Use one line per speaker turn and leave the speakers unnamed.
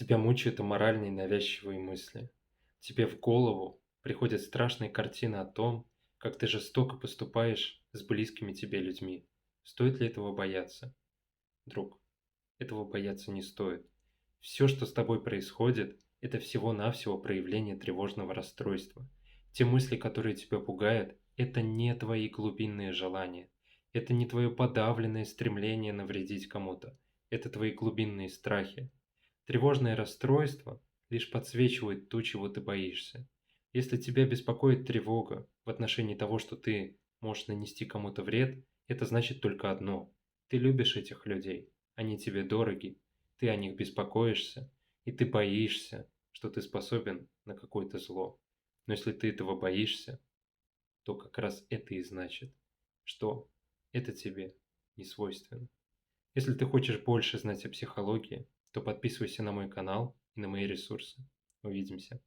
Тебя мучают аморальные навязчивые мысли. Тебе в голову приходят страшные картины о том, как ты жестоко поступаешь с близкими тебе людьми. Стоит ли этого бояться? Друг, этого бояться не стоит. Все, что с тобой происходит, это всего-навсего проявление тревожного расстройства. Те мысли, которые тебя пугают, это не твои глубинные желания. Это не твое подавленное стремление навредить кому-то. Это твои глубинные страхи. Тревожное расстройство лишь подсвечивает то, чего ты боишься. Если тебя беспокоит тревога в отношении того, что ты можешь нанести кому-то вред, это значит только одно. Ты любишь этих людей, они тебе дороги, ты о них беспокоишься, и ты боишься, что ты способен на какое-то зло. Но если ты этого боишься, то как раз это и значит, что это тебе не свойственно. Если ты хочешь больше знать о психологии, то подписывайся на мой канал и на мои ресурсы. Увидимся.